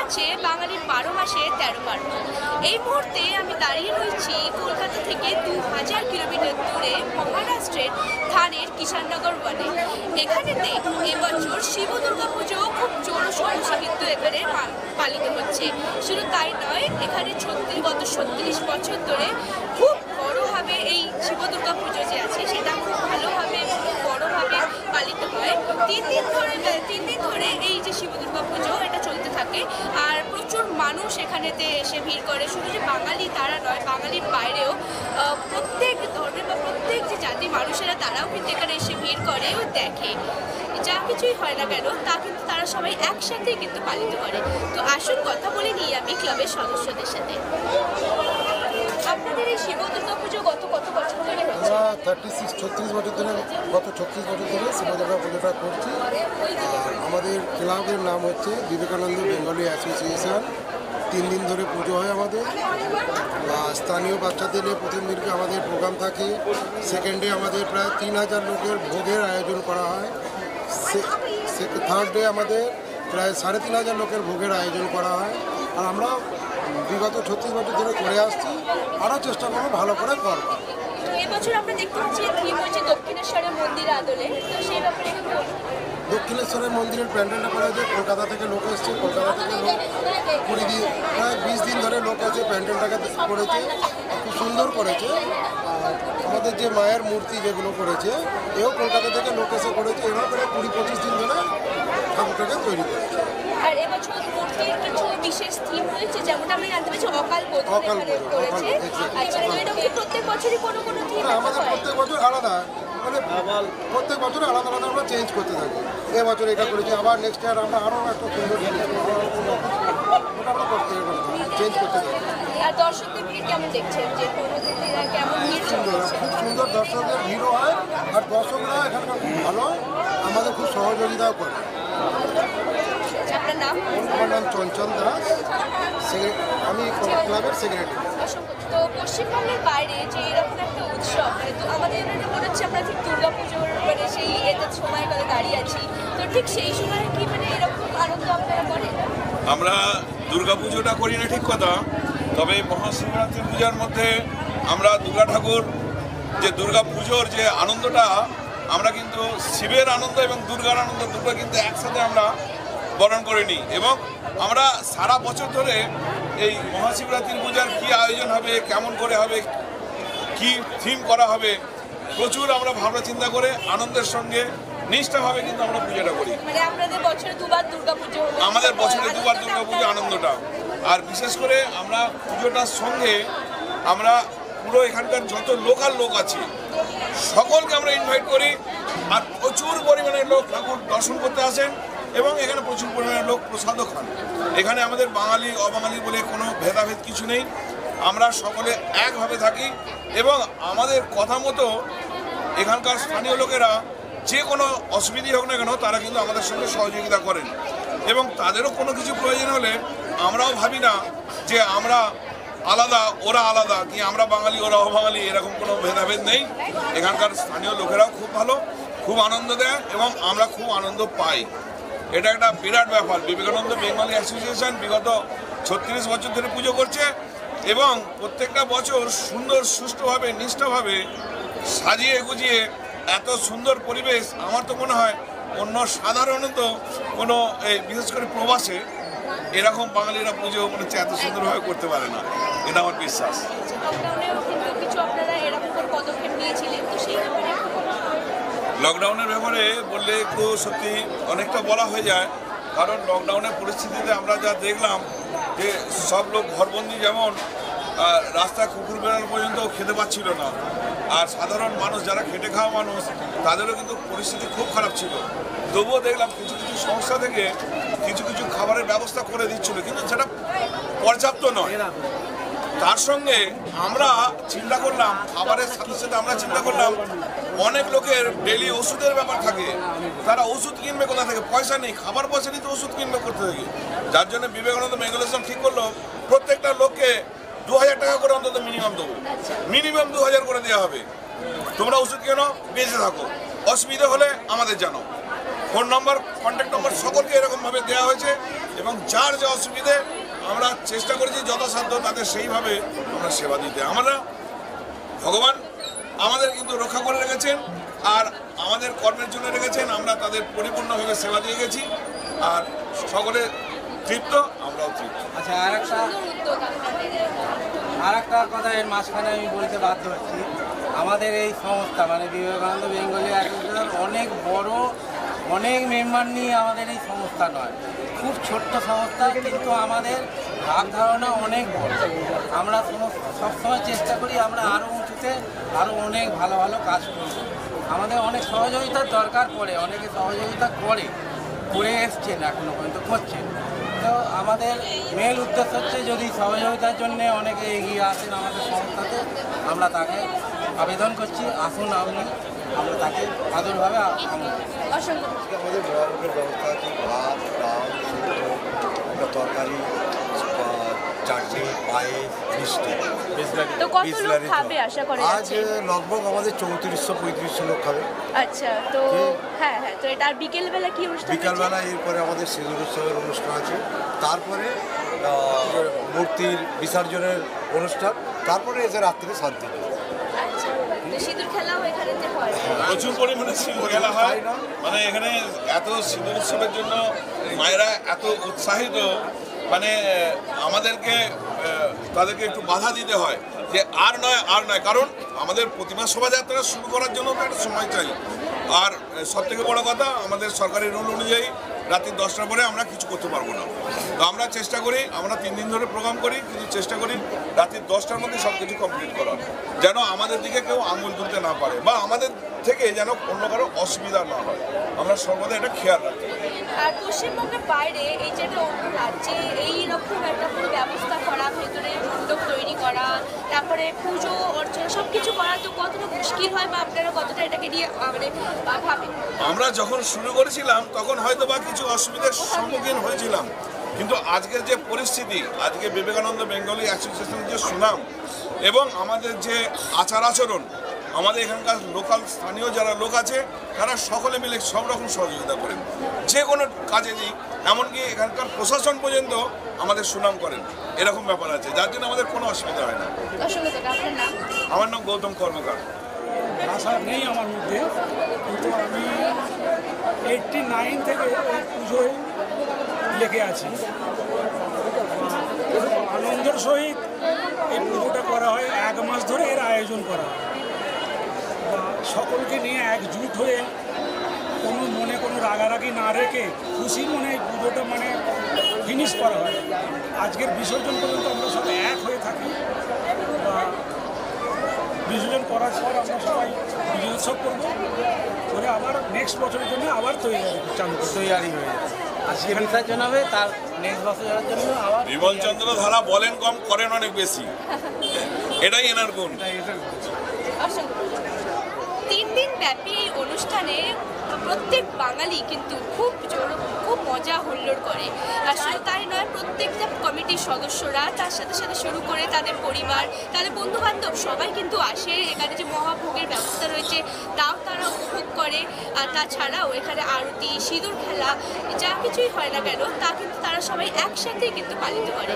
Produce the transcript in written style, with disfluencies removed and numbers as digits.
চলছে বাঙালির 12 মাসে 13 পার্বণ। এই মুহূর্তে আমি দাঁড়িয়ে রয়েছি কলকাতা থেকে 2000 কিলোমিটার দূরে মহারাষ্ট্রের থানের কিষাননগর ওয়ানে। এখানেতে এবছর শিব দুর্গা পুজো খুব জোরসোরে কিন্তু এখানে পালিত হচ্ছে। শুধু তাই নয়, এখানে গত 36 বছর ধরে খুব বড়োভাবে এই শিব দুর্গা পুজো যে আছে সেটা খুব ভালোভাবে খুব বড়োভাবে পালিত হয়। 3 দিন ধরে এই যে শিব দুর্গা পুজো এটা চলতে থাকে। আর প্রচুর মানুষ এখানেতে এসে ভিড় করে। শুধু যে বাঙালি তারা নয়, বাঙালির বাইরেও প্রত্যেক ধর্মের বা প্রত্যেক যে জাতি মানুষেরা তারাও কিন্তু এখানে এসে ভিড় করে ও দেখে। যা কিছুই হয় না কেন তা কিন্তু তারা সবাই একসাথেই কিন্তু পালিত করে। তো আসুন কথা বলে নিই আমি ক্লাবের সদস্যদের সাথে। আপনাদের এই শিব দুর্গা পুজো কত বছর ধরে হচ্ছে? আমরা 36 বছর ধরে গত 36 বছর ধরে শিব দুর্গা পুজোটা করছি। আমাদের ক্লাবের নাম হচ্ছে বিবেকানন্দ বেঙ্গলি অ্যাসোসিয়েশন। 3 দিন ধরে পুজো হয় আমাদের। স্থানীয় বাচ্চাদের নিয়ে প্রথম দিনকে আমাদের প্রোগ্রাম থাকে। সেকেন্ডে আমাদের প্রায় 3000 লোকের ভোগের আয়োজন করা হয়। থার্ড ডে আমাদের প্রায় 3500 লোকের ভোগের আয়োজন করা হয়। আর আমরা বিগত 36 বছর ধরে করে আসছি, আরও চেষ্টা করবো ভালো করে করবো। এবছর আমরা দেখতে পাচ্ছি থিম হচ্ছে দক্ষিণেশ্বরের মন্দির আদলে। তো সেই ব্যাপারে দক্ষিণেশ্বরের মন্দিরের প্যান্ডেলটা করা হয়েছে। কলকাতা থেকে লোক এসছে, কলকাতা থেকে লোক 20 দিন প্রায় 20 দিন ধরে লোক এসে প্যান্ডেলটাকে করেছে, খুব সুন্দর করেছে। আমাদের যে মায়ের মূর্তি যেগুলো করেছে এও কলকাতা থেকে লোক এসে করেছে। এভাবে প্রায় 20-25 দিন ধরে ঠাকুরটাকে তৈরি করেছে। আর এবছর মূর্তির কিছু বিশেষ থিম রয়েছে, যেমনটা আমরা জানতে পারছি অকাল বোধ করেছে। আচ্ছা, তো এটা কি প্রত্যেক বছরই কোনো থিম? আমাদের প্রত্যেক বছর আলাদা, মানে প্রত্যেক বছর আলাদা আলাদা আমরা চেঞ্জ করতে থাকি। এবছর এটা করেছি, আবার নেক্সট ইয়ার আমরা আরও একটা সুন্দর চেঞ্জ করতে থাকি। আর দর্শকদের ভিড় কেমন দেখছেন? যে কেমন ভিড়? খুব সুন্দর দর্শকদের ভিড়ও হয়। আর দর্শকরা এখানকার খুব ভালো, আমাদের খুব সহযোগিতাও করে। আপনার নাম? আমার নাম চঞ্চল দাস, আমি ক্লাবের সেক্রেটারি। তো পশ্চিমবঙ্গের বাইরে যে এরকম একটা উৎসব, তো আমাদের মনে হচ্ছে আমরা ঠিক দুর্গা পুজোর মানে সেই এদের সময় দাঁড়িয়ে আছি, তো ঠিক সেই সময় কি মানে এরকম আনন্দ আপনারা করেন? আমরা দুর্গা পুজোটা করি না ঠিক কথা, তবে মহাশিবরাত্রি পূজার মধ্যে আমরা দুর্গা ঠাকুর যে দুর্গা পুজোর যে আনন্দটা, আমরা কিন্তু শিবের আনন্দ এবং দুর্গার আনন্দ দুটো কিন্তু একসাথে আমরা বরণ করে নিই। এবং আমরা সারা বছর ধরে এই মহাশিবরাত্রি পূজার কী আয়োজন হবে, কেমন করে হবে, কি থিম করা হবে, প্রচুর আমরা ভাবনা চিন্তা করে আনন্দের সঙ্গে নিষ্ঠাভাবে কিন্তু আমরা পূজাটা করি। মানে আপনাদের বছরে দুবার দুর্গা পুজো? আমাদের বছরে দুবার দুর্গা পুজো আনন্দটা। আর বিশেষ করে আমরা পুজোটার সঙ্গে আমরা পুরো এখানকার যত লোকাল লোক আছে সকলকে আমরা ইনভাইট করি। আর প্রচুর পরিমাণে লোক ঠাকুর দর্শন করতে আসেন এবং এখানে প্রচুর পরিমাণে লোক প্রসাদও খান। এখানে আমাদের বাঙালি অবাঙালি বলে কোনো ভেদাভেদ কিছু নেই, আমরা সকলে একভাবে থাকি। এবং আমাদের কথা মতো এখানকার স্থানীয় লোকেরা যে কোনো অসুবিধা হোক না কেন তারা কিন্তু আমাদের সঙ্গে সহযোগিতা করেন। এবং তাদেরও কোনো কিছু প্রয়োজন হলে আমরাও ভাবি না যে আমরা আলাদা ওরা আলাদা, কি আমরা বাঙালি ওরা অবাঙালি, এরকম কোনো ভেদাভেদ নেই। এখানকার স্থানীয় লোকেরাও খুব ভালো, খুব আনন্দ দেয় এবং আমরা খুব আনন্দ পাই। এটা একটা বিরাট ব্যাপার। বিবেকানন্দ বেঙ্গলি অ্যাসোসিয়েশন বিগত 36 বছর ধরে পুজো করছে এবং প্রত্যেকটা বছর সুন্দর সুষ্ঠুভাবে নিষ্ঠাভাবে সাজিয়ে গুজিয়ে এত সুন্দর পরিবেশ আমার তো মনে হয় অন্য সাধারণত কোনো এই বিশেষ করে প্রবাসে এরকম বাঙালিরা পুজো মনে হচ্ছে এত সুন্দরভাবে করতে পারে না, এটা আমার বিশ্বাস। লকডাউনের ব্যাপারে বললে একটু সত্যি অনেকটা বলা হয়ে যায়, কারণ লকডাউনের পরিস্থিতিতে আমরা যা দেখলাম যে সব লোক ঘরবন্দি, যেমন রাস্তায় কুকুর বেড়ানো পর্যন্ত খেতে পাচ্ছিল না। আর সাধারণ মানুষ যারা খেটে খাওয়া মানুষ তাদেরও কিন্তু পরিস্থিতি খুব খারাপ ছিল। তবুও দেখলাম কিছু কিছু সংস্থা থেকে কিছু কিছু খাবারের ব্যবস্থা করে দিচ্ছিল, কিন্তু সেটা পর্যাপ্ত নয়। তার সঙ্গে আমরা চিন্তা করলাম, খাবারের সাথে সাথে আমরা চিন্তা করলাম অনেক লোকের ডেলি ওষুধের ব্যাপার থাকে, তারা ওষুধ কিনবে কোথা থেকে, পয়সা নেই, খাবার পয়সা নিতে ওষুধ কিনবে করতে থাকে। যার জন্য বিবেকানন্দ মেঘালয় ঠিক করলো প্রত্যেকটা লোককে 2000 টাকা করে অন্তত মিনিমাম দেবো, মিনিমাম 2000 করে দেওয়া হবে। তোমরা ওষুধ কেনো, বেঁচে থাকো, অসুবিধা হলে আমাদের জানো। ফোন নম্বর, কন্ট্যাক্ট নম্বর সকলকে এরকমভাবে দেওয়া হয়েছে এবং যার যা অসুবিধে আমরা চেষ্টা করেছি যথাসাধ্য তাদের সেইভাবে আমরা সেবা দিতে। আমরা ভগবান আমাদের কিন্তু রক্ষা করে রেখেছেন আর আমাদের কর্মের জন্য রেখেছেন, আমরা তাদের পরিপূর্ণভাবে সেবা দিয়ে গেছি আর সকলে তৃপ্ত, আমরাও তৃপ্ত। আচ্ছা, আর একটা কথা এর মাঝখানে আমি বলতে বাধ্য হচ্ছি, আমাদের এই সংস্থা মানে বিবেকানন্দ বেঙ্গলি অ্যাসোসিয়েশন অনেক বড়, অনেক মেম্বার নিয়ে আমাদের এই সংস্থা নয়, খুব ছোট্ট সংস্থা, কিন্তু আমাদের ভাব ধারণা অনেক বড়। আমরা সবসময় চেষ্টা করি আমরা আরও উঁচুতে আরও অনেক ভালো ভালো কাজ করব। আমাদের অনেক সহযোগিতার দরকার পড়ে, অনেকে সহযোগিতা করে এসছেন, এখনও পর্যন্ত করছেন। তো আমাদের মেন উদ্দেশ্য হচ্ছে যদি সহযোগিতার জন্য অনেকে এগিয়ে আসেন আমাদের সংস্থাতে, আমরা তাকে আবেদন করছি, আসুন আমরা তাকে আদরভাবে আমাদের মহাভোগের ব্যবস্থা আছে, ভাত, ডাল, সিদ্ধ, একটা তরকারি, চাটনি, পায়েস, মিষ্টি। তো কত লোক খাবে আশা করা আজ যাচ্ছে? লগভগ আমাদের 3400-3500 লোক খাবে। আচ্ছা, তো হ্যাঁ, তো এটা আর বিকেলবেলা কি অনুষ্ঠান? বিকালবেলা এরপরে আমাদের সিঁদুর উৎসবের অনুষ্ঠান আছে, তারপরে মূর্তির বিসর্জনের অনুষ্ঠান, তারপরে এসে রাত্রে শান্তি। আচ্ছা, তো সিঁদুর খেলাও এখানেতে হয়? প্রচুর পরিমাণে সিঁদুর খেলা হয়, মানে এখানে এত সিঁদুর উৎসবের জন্য মায়েরা এত উৎসাহিত, মানে আমাদেরকে তাদেরকে একটু বাধা দিতে হয় যে আর নয়, কারণ আমাদের প্রতিমা শোভাযাত্রা শুরু করার জন্য তো একটা সময় চাই। আর সবথেকে বড় কথা, আমাদের সরকারি রুল অনুযায়ী রাত্রি 10টার পরে আমরা কিছু করতে পারবো না। তো আমরা চেষ্টা করি, আমরা 3 দিন ধরে প্রোগ্রাম করি, কিন্তু চেষ্টা করি রাত্রি 10টার মধ্যে সব কিছু কমপ্লিট করার, যেন আমাদের দিকে কেউ আঙুল তুলতে না পারে বা আমাদের থেকে যেন অন্য কারো অসুবিধা না হয়, আমরা সর্বদা এটা খেয়াল রাখি। আর পশ্চিমবঙ্গের বাইরে এই যে অন্য রাজ্যে এইরকম একটা পুরো ব্যবস্থা করা, ভেতরে মণ্ডপ তৈরি করা, তারপরে পুজো অর্চনা সব কিছু করা তো কতটা মুশকিল হয় বা আপনারা কতটা এটাকে নিয়ে মানে ভাবেন? আমরা যখন শুরু করেছিলাম তখন হয়তো বা কিছু অসুবিধার সম্মুখীন হয়েছিলাম, কিন্তু আজকের যে পরিস্থিতি, আজকে বিবেকানন্দ বেঙ্গলি অ্যাসোসিয়েশনের যে সুনাম এবং আমাদের যে আচার আচরণ, আমাদের এখানকার লোকাল স্থানীয় যারা লোক আছে তারা সকলে মিলে সব রকম সহযোগিতা করেন যে কোনো কাজে দিই, এমনকি এখানকার প্রশাসন পর্যন্ত আমাদের সুনাম করেন, এরকম ব্যাপার আছে, যার জন্য আমাদের কোনো অসুবিধা হয় না। আমার নাম গৌতম কর্মকার। ভাষা নেই আমার মধ্যে, কিন্তু আমি 89 থেকে এই পুজোয় লেগে আছি। আনন্দের সহিত এই পুজোটা করা হয়, 1 মাস ধরে এর আয়োজন করা হয়, সকলকে নিয়ে একজুট হয়ে কোনো মনে কোনো রাগারাগি না রেখে খুশি মনে এই পুজোটা মানে ফিনিশ করা হয়। আজকের বিসর্জন পর্যন্ত আমরা সবাই এক হয়ে থাকি, বিসর্জন করার পর আমরা সবাই বিজয়োৎসব করবো, করে আবার নেক্সট বছরের জন্য আবার তৈরি হয়ে যাবে। আজকে বিসর্জন হবে, তার নেক্সট বছরের জন্য আবার। বিমলচন্দ্র ধারা বলেন কম, করেন অনেক বেশি, এটাই এনার গুণ। 3 দিন ব্যাপী এই অনুষ্ঠানে প্রত্যেক বাঙালি কিন্তু খুব মজা হুল্লোড় করে। আর শুধু তাই নয়, প্রত্যেকটা কমিটির সদস্যরা, তার সাথে সাথে শুরু করে তাদের পরিবার, তাদের বন্ধুবান্ধব সবাই কিন্তু আসে। এখানে যে মহাভোগের ব্যবস্থা রয়েছে তাও তারা উপভোগ করে। আর তাছাড়াও এখানে আরতি, সিঁদুর খেলা, যা কিছুই হয় না কেন তা কিন্তু তারা সবাই একসাথেই কিন্তু পালিত করে।